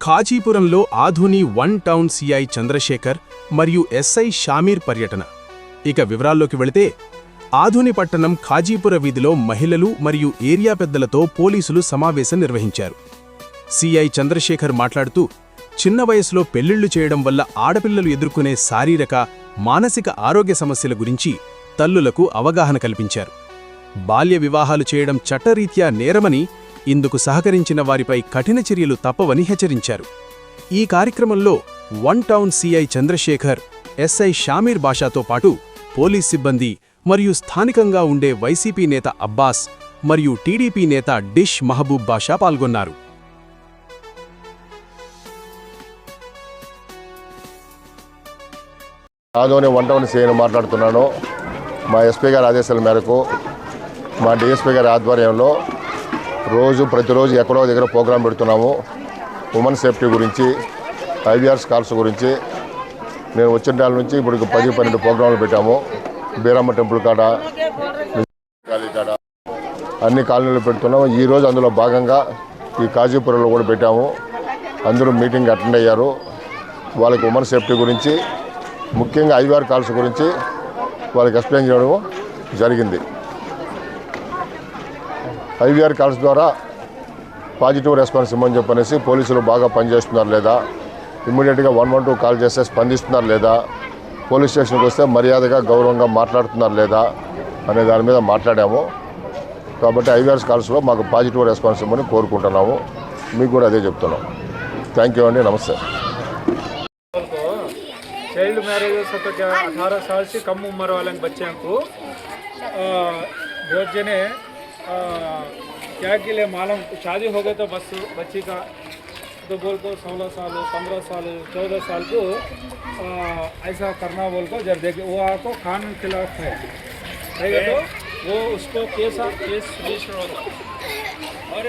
ఖాజీపురంలో ఆధుని one town CI Chandrashekar మరియు SI Shameer పర్యటన. ఇక వివరాల్లోకి వెళితే, ఆధుని పట్టణం ఖాజీపుర వీధిలో మహిళలు మరియు ఏరియా పెద్దలతో పోలీసులు సమావేశం నిర్వహించారు. సిఐ చంద్రశేఖర్ మాట్లాడుతూ, చిన్న వయసులో పెళ్లిళ్లు చేయడం వల్ల ఆడపిల్లలు ఎదుర్కొనే శారీరక, మానసిక ఆరోగ్య సమస్యల గురించి తల్లులకు అవగాహన కల్పించారు. బాల్య వివాహాలు చేయడం చట్టరీత్యా నేరమని, ఇందుకు సహకరించిన వారిపై కఠిన చర్యలు తప్పవని హెచ్చరించారు. ఈ కార్యక్రమంలో one town CI Chandrashekar, SI Shameer బాషాతో పాటు పోలీస్ సిబ్బంది మరియు స్థానికంగా ఉండే వైసీపీ నేత అబ్బాస్ మరియు టీడీపీ నేత డిష్ మహబూబ్ బాషా పాల్గొన్నారు. ఆదోని వన్ టౌన్ సిఐని మాట్లాడుతున్నాను. మా ఎస్పీ గారి ఆదేశాల మేరకు మా డిఎస్పీ గారి ఆధ్వర్యంలో ప్రతిరోజు ఎక్కడో దగ్గర ప్రోగ్రాం పెడుతున్నాము. ఉమెన్ సేఫ్టీ గురించి, ఐవీఆర్ స్కాల్స్ గురించి. నేను వచ్చిన నెల నుంచి ఇప్పుడు 10-12 ప్రోగ్రాంలు పెట్టాము. బీరమ్మ టెంపుల్ కాడ, కాళీ కాడ, అన్ని కాలనీలు పెడుతున్నాము. ఈరోజు అందులో భాగంగా ఈ ఖాజీపురంలో కూడా పెట్టాము. అందరూ మీటింగ్ అటెండ్ అయ్యారు. వాళ్ళకి ఉమెన్ సేఫ్టీ గురించి, ముఖ్యంగా ఐవీఆర్ కాల్స్ గురించి వాళ్ళకి ఎక్స్ప్లెయిన్ చేయడం జరిగింది. ఐవీఆర్ కాల్స్ ద్వారా పాజిటివ్ రెస్పాన్స్ ఇవ్వమని చెప్పనేసి పోలీసులు బాగా పనిచేస్తున్నారు లేదా, ఇమ్మీడియట్గా 112 కాల్ చేస్తే స్పందిస్తున్నారు లేదా, పోలీస్ స్టేషన్కి వస్తే మర్యాదగా గౌరవంగా మాట్లాడుతున్నారు లేదా అనే దాని మీద మాట్లాడాము. కాబట్టి ఐవీఆర్ కాల్స్లో మాకు పాజిటివ్ రెస్పాన్స్ ఇవ్వమని కోరుకుంటున్నాము. మీకు కూడా అదే చెప్తున్నాం. థ్యాంక్ యూ అండి. నమస్తే. चाइल्ड मैरिजेस होता क्या 18 साल से कम उम्र वाले बच्चों को बहुत जने क्या के लिए मालूम शादी हो गए तो बस बच्ची का तो बोल को 16 साल 15 साल 14 साल को ऐसा करना बोल को जब देखे वो आपको कानून खिलाफ है तो वो उसको केस रजिस्टर होगा और